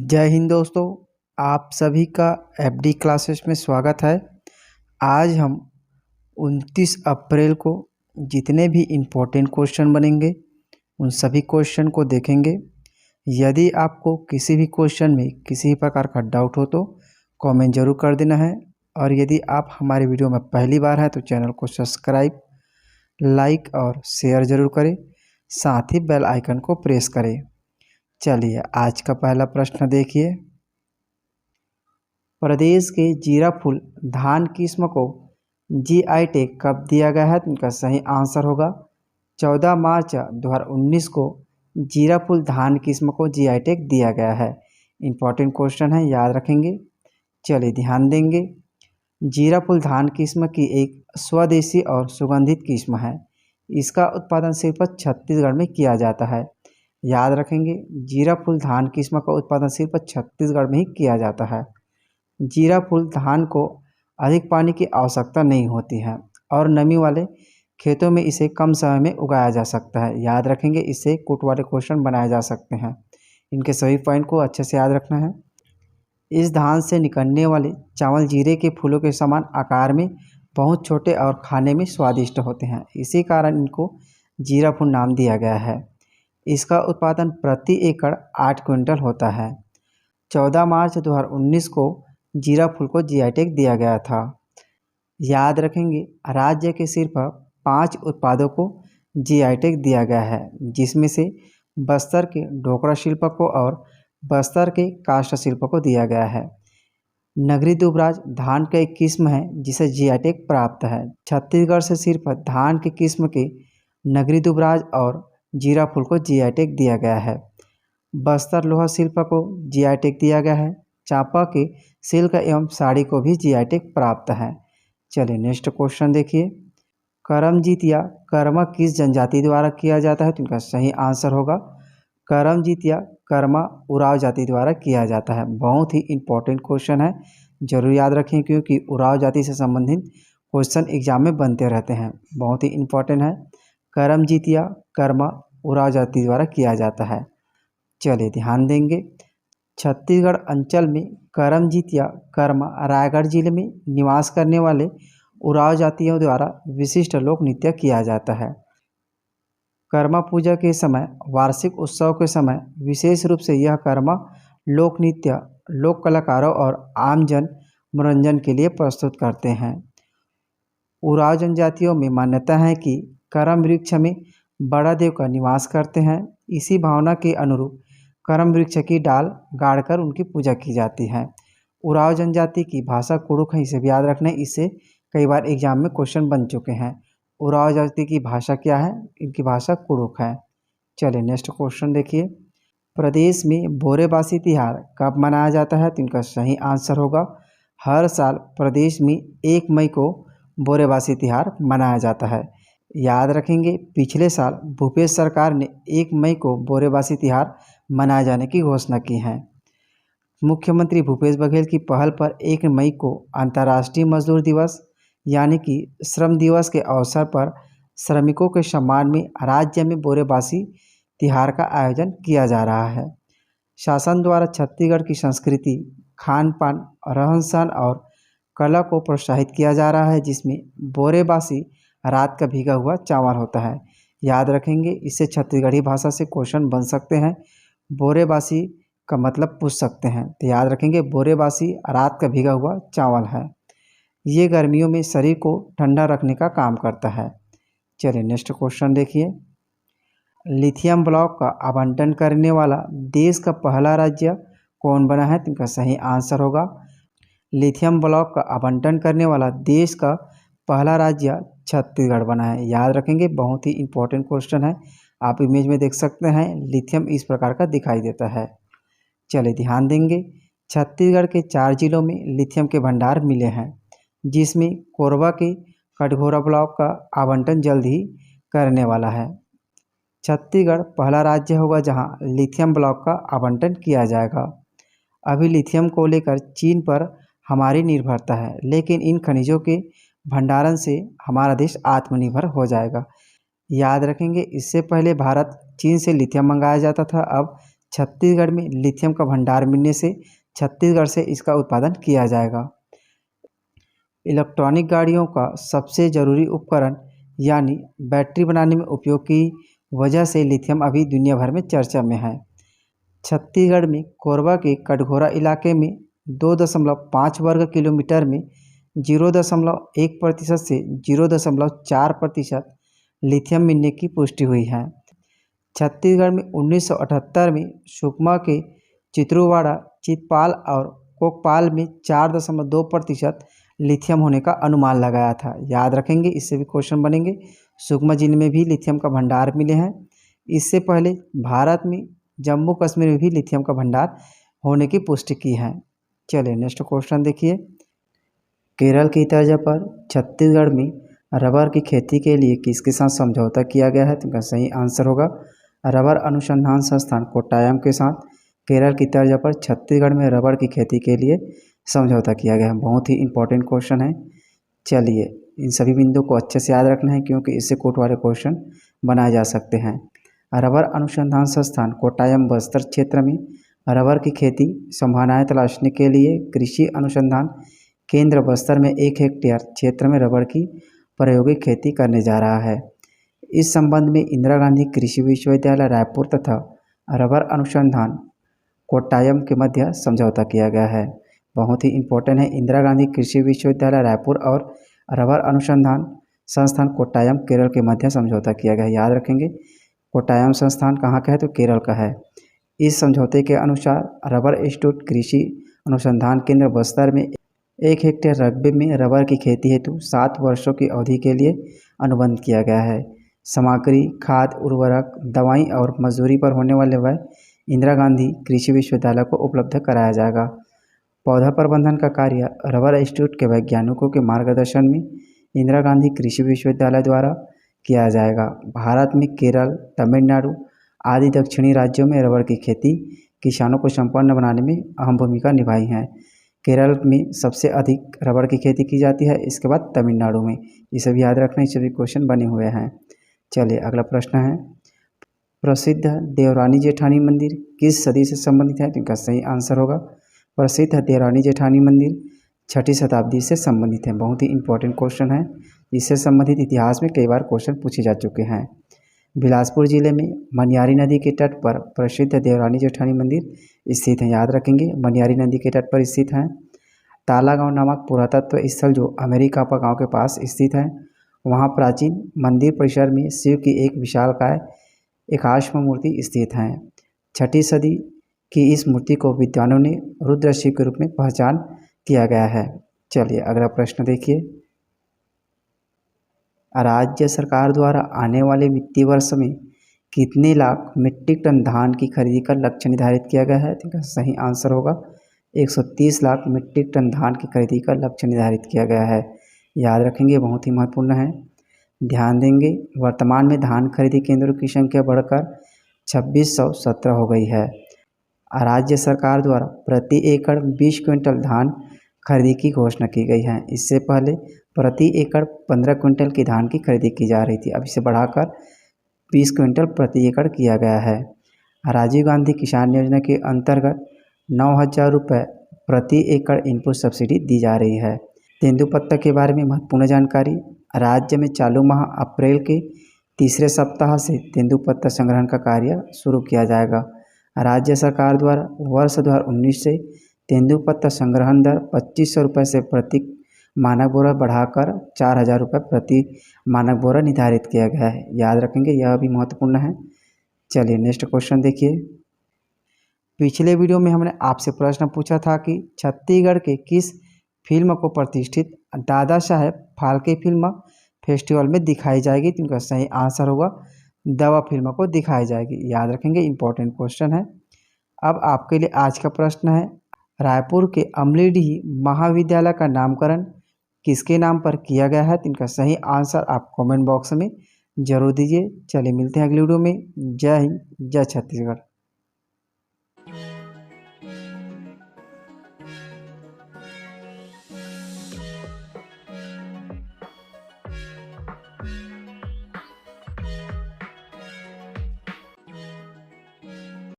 जय हिंद दोस्तों, आप सभी का एफडी क्लासेस में स्वागत है। आज हम 29 अप्रैल को जितने भी इम्पोर्टेंट क्वेश्चन बनेंगे उन सभी क्वेश्चन को देखेंगे। यदि आपको किसी भी क्वेश्चन में किसी प्रकार का डाउट हो तो कमेंट जरूर कर देना है। और यदि आप हमारे वीडियो में पहली बार हैं तो चैनल को सब्सक्राइब, लाइक और शेयर ज़रूर करें, साथ ही बेल आइकन को प्रेस करें। चलिए आज का पहला प्रश्न देखिए। प्रदेश के जीरा फूल धान किस्म को जीआई टैग कब दिया गया है? तो इनका सही आंसर होगा 14 मार्च 2019 को जीरा फूल धान किस्म को जीआई टैग दिया गया है। इम्पॉर्टेंट क्वेश्चन है, याद रखेंगे। चलिए ध्यान देंगे। जीरा फूल धान किस्म की एक स्वदेशी और सुगंधित किस्म है। इसका उत्पादन सिर्फ छत्तीसगढ़ में किया जाता है। याद रखेंगे, जीरा फूल धान किस्म का उत्पादन सिर्फ छत्तीसगढ़ में ही किया जाता है। जीरा फूल धान को अधिक पानी की आवश्यकता नहीं होती है और नमी वाले खेतों में इसे कम समय में उगाया जा सकता है। याद रखेंगे, इससे कुट वाले क्वेश्चन बनाए जा सकते हैं। इनके सभी पॉइंट को अच्छे से याद रखना है। इस धान से निकलने वाले चावल जीरे के फूलों के समान आकार में बहुत छोटे और खाने में स्वादिष्ट होते हैं। इसी कारण इनको जीरा फूल नाम दिया गया है। इसका उत्पादन प्रति एकड़ 8 क्विंटल होता है। 14 मार्च 2019 को जीरा फूल को जीआई टैग दिया गया था। याद रखेंगे, राज्य के सिर्फ 5 उत्पादों को जीआई टैग दिया गया है, जिसमें से बस्तर के ढोकरा शिल्प को और बस्तर के काष्ठ शिल्प को दिया गया है। नगरी दुबराज धान का एक किस्म है जिसे जीआई टैग प्राप्त है। छत्तीसगढ़ से सिर्फ धान के किस्म के नगरी दुबराज और जीरा फूल को जीआई टैग दिया गया है। बस्तर लोहा शिल्प को जीआई टैग दिया गया है। चांपा के सिल्क एवं साड़ी को भी जीआई टैग प्राप्त है। चलिए नेक्स्ट क्वेश्चन देखिए। करमजीत या कर्मा किस जनजाति द्वारा किया जाता है? तो इनका सही आंसर होगा करमजीत या कर्मा उराव जाति द्वारा किया जाता है। बहुत ही इंपॉर्टेंट क्वेश्चन है, जरूर याद रखें, क्योंकि उराव जाति से संबंधित क्वेश्चन एग्जाम में बनते रहते हैं। बहुत ही इंपॉर्टेंट है। करमजीत या कर्मा उराव जाति द्वारा किया जाता है। चलिए ध्यान देंगे। छत्तीसगढ़ अंचल में करमजीत या कर्मा रायगढ़ जिले में निवास करने वाले उराव जातियों द्वारा विशिष्ट लोक नृत्य किया जाता है। कर्मा पूजा के समय, वार्षिक उत्सव के समय विशेष रूप से यह कर्मा लोक नृत्य लोक कलाकारों और आमजन मनोरंजन के लिए प्रस्तुत करते हैं। उराव जनजातियों में मान्यता है कि करम वृक्ष में बड़ा देव का निवास करते हैं। इसी भावना के अनुरूप करम वृक्ष की डाल गाड़कर उनकी पूजा की जाती है। उराव जनजाति की भाषा कुड़ुक है, इसे भी याद रखना है। इससे कई बार एग्जाम में क्वेश्चन बन चुके हैं। उराव जाति की भाषा क्या है? इनकी भाषा कुड़ुक है। चलिए नेक्स्ट क्वेश्चन देखिए। प्रदेश में बोरेबासी तिहार कब मनाया जाता है? तो इनका सही आंसर होगा हर साल प्रदेश में 1 मई को बोरेबासी तिहार मनाया जाता है। याद रखेंगे, पिछले साल भूपेश सरकार ने 1 मई को बोरेबासी तिहार मनाए जाने की घोषणा की है। मुख्यमंत्री भूपेश बघेल की पहल पर 1 मई को अंतर्राष्ट्रीय मजदूर दिवस यानी कि श्रम दिवस के अवसर पर श्रमिकों के सम्मान में राज्य में बोरेबासी तिहार का आयोजन किया जा रहा है। शासन द्वारा छत्तीसगढ़ की संस्कृति, खान पान, रहन सहन और कला को प्रोत्साहित किया जा रहा है, जिसमें बोरेबासी रात का भीगा हुआ चावल होता है। याद रखेंगे, इससे छत्तीसगढ़ी भाषा से क्वेश्चन बन सकते हैं। बोरेबासी का मतलब पूछ सकते हैं, तो याद रखेंगे बोरेबासी रात का भीगा हुआ चावल है। ये गर्मियों में शरीर को ठंडा रखने का काम करता है। चलिए नेक्स्ट क्वेश्चन देखिए। लिथियम ब्लॉक का आवंटन करने वाला देश का पहला राज्य कौन बना है? तो इनका सही आंसर होगा लिथियम ब्लॉक का आवंटन करने वाला देश का पहला राज्य छत्तीसगढ़ बना है। याद रखेंगे, बहुत ही इंपॉर्टेंट क्वेश्चन है। आप इमेज में देख सकते हैं, लिथियम इस प्रकार का दिखाई देता है। चलिए ध्यान देंगे। छत्तीसगढ़ के 4 जिलों में लिथियम के भंडार मिले हैं, जिसमें कोरबा के कटघोरा ब्लॉक का आवंटन जल्द ही करने वाला है। छत्तीसगढ़ पहला राज्य होगा जहां लिथियम ब्लॉक का आवंटन किया जाएगा। अभी लिथियम को लेकर चीन पर हमारी निर्भरता है, लेकिन इन खनिजों के भंडारण से हमारा देश आत्मनिर्भर हो जाएगा। याद रखेंगे, इससे पहले भारत चीन से लिथियम मंगाया जाता था, अब छत्तीसगढ़ में लिथियम का भंडार मिलने से छत्तीसगढ़ से इसका उत्पादन किया जाएगा। इलेक्ट्रॉनिक गाड़ियों का सबसे ज़रूरी उपकरण यानी बैटरी बनाने में उपयोग की वजह से लिथियम अभी दुनिया भर में चर्चा में है। छत्तीसगढ़ में कोरबा के कटघोरा इलाके में 2.5 वर्ग किलोमीटर में 0.1% से 0.4% लिथियम मिलने की पुष्टि हुई है। छत्तीसगढ़ में 1978 में सुकमा के चित्रुवाड़ा, चितपाल और कोकपाल में 4.2% लिथियम होने का अनुमान लगाया था। याद रखेंगे, इससे भी क्वेश्चन बनेंगे। सुकमा जिले में भी लिथियम का भंडार मिले हैं। इससे पहले भारत में जम्मू कश्मीर में भी लिथियम का भंडार होने की पुष्टि की है। चलिए नेक्स्ट क्वेश्चन देखिए। केरल की तर्ज पर छत्तीसगढ़ में रबर की खेती के लिए किसके साथ समझौता किया गया है? तो इनका सही आंसर होगा रबर अनुसंधान संस्थान कोट्टायम के साथ केरल की तर्ज पर छत्तीसगढ़ में रबर की खेती के लिए समझौता किया गया है। बहुत ही इंपॉर्टेंट क्वेश्चन है। चलिए इन सभी बिंदुओं को अच्छे से याद रखना है क्योंकि इससे कोट वाले क्वेश्चन बनाए जा सकते हैं। रबर अनुसंधान संस्थान कोट्टायम बस्तर क्षेत्र में रबर की खेती संभावनाएं तलाशने के लिए कृषि अनुसंधान केंद्र बस्तर में 1 हेक्टेयर क्षेत्र में रबर की प्रायोगिक खेती करने जा रहा है। इस संबंध में इंदिरा गांधी कृषि विश्वविद्यालय रायपुर तथा रबर अनुसंधान कोट्टायम के मध्य समझौता किया गया है। बहुत ही इंपॉर्टेंट है। इंदिरा गांधी कृषि विश्वविद्यालय रायपुर और रबर अनुसंधान संस्थान कोट्टायम केरल के मध्य समझौता किया गया है। याद रखेंगे, कोट्टायम संस्थान कहाँ का है? तो केरल का है। इस समझौते के अनुसार रबर इंस्टीट्यूट कृषि अनुसंधान केंद्र बस्तर में 1 हेक्टेयर रकबे में रबर की खेती हेतु 7 वर्षों की अवधि के लिए अनुबंध किया गया है। सामग्री, खाद, उर्वरक, दवाई और मजदूरी पर होने वाले व्यय इंदिरा गांधी कृषि विश्वविद्यालय को उपलब्ध कराया जाएगा। पौधा प्रबंधन का कार्य रबर इंस्टीट्यूट के वैज्ञानिकों के मार्गदर्शन में इंदिरा गांधी कृषि विश्वविद्यालय द्वारा किया जाएगा। भारत में केरल, तमिलनाडु आदि दक्षिणी राज्यों में रबर की खेती किसानों को संपन्न बनाने में अहम भूमिका निभाई है। केरल में सबसे अधिक रबर की खेती की जाती है, इसके बाद तमिलनाडु में। ये सभी याद रखना, ये सभी क्वेश्चन बने हुए हैं। चलिए अगला प्रश्न है, प्रसिद्ध देवरानी जेठानी मंदिर किस सदी से संबंधित है? तो इनका सही आंसर होगा प्रसिद्ध देवरानी जेठानी मंदिर 6ठी शताब्दी से संबंधित है। बहुत ही इंपॉर्टेंट क्वेश्चन है। इससे संबंधित इतिहास में कई बार क्वेश्चन पूछे जा चुके हैं। बिलासपुर जिले में मनियारी नदी के तट पर प्रसिद्ध देवरानी जेठानी मंदिर स्थित है। याद रखेंगे, मनियारी नदी के तट पर स्थित है। तालागांव नामक पुरातत्व स्थल जो अमेरिकापा गांव के पास स्थित है, वहां प्राचीन मंदिर परिसर में शिव की एक विशालकाय एकाश्म मूर्ति स्थित है। 6ठी सदी की इस मूर्ति को विद्वानों ने रुद्र शिव के रूप में पहचान किया गया है। चलिए अगला प्रश्न देखिए। राज्य सरकार द्वारा आने वाले वित्तीय वर्ष में कितने लाख मीट्रिक टन धान की खरीदी का लक्ष्य निर्धारित किया गया है? तो सही आंसर होगा 130 लाख मीट्रिक टन धान की खरीदी का लक्ष्य निर्धारित किया गया है। याद रखेंगे, बहुत ही महत्वपूर्ण है। ध्यान देंगे, वर्तमान में धान खरीदी केंद्रों की संख्या बढ़कर 2617 हो गई है। राज्य सरकार द्वारा प्रति एकड़ 20 क्विंटल धान खरीदी की घोषणा की गई है। इससे पहले प्रति एकड़ 15 क्विंटल की धान की खरीदी की जा रही थी, अब इसे बढ़ाकर 20 क्विंटल प्रति एकड़ किया गया है। राजीव गांधी किसान योजना के अंतर्गत 9,000 रुपये प्रति एकड़ इनपुट सब्सिडी दी जा रही है। तेंदुपत्ता के बारे में महत्वपूर्ण जानकारी, राज्य में चालू माह अप्रैल के तीसरे सप्ताह से तेंदुपत्ता संग्रहण का कार्य शुरू किया जाएगा। राज्य सरकार द्वारा वर्ष 2019 से तेंदुपत्ता संग्रहण दर 2500 रुपये से प्रति मानक बोरा बढ़ाकर 4,000 रुपये प्रति मानक बोरा निर्धारित किया गया है। याद रखेंगे, यह भी महत्वपूर्ण है। चलिए नेक्स्ट क्वेश्चन देखिए। पिछले वीडियो में हमने आपसे प्रश्न पूछा था कि छत्तीसगढ़ के किस फिल्म को प्रतिष्ठित दादा साहेब फाल्के फिल्म फेस्टिवल में दिखाई जाएगी? तो इनका सही आंसर होगा दवा फिल्म को दिखाई जाएगी। याद रखेंगे, इंपॉर्टेंट क्वेश्चन है। अब आपके लिए आज का प्रश्न है, रायपुर के अमलीडीह महाविद्यालय का नामकरण किसके नाम पर किया गया है? तो इनका सही आंसर आप कमेंट बॉक्स में जरूर दीजिए। चलिए मिलते हैं अगली वीडियो में। जय हिंद, जय छत्तीसगढ़।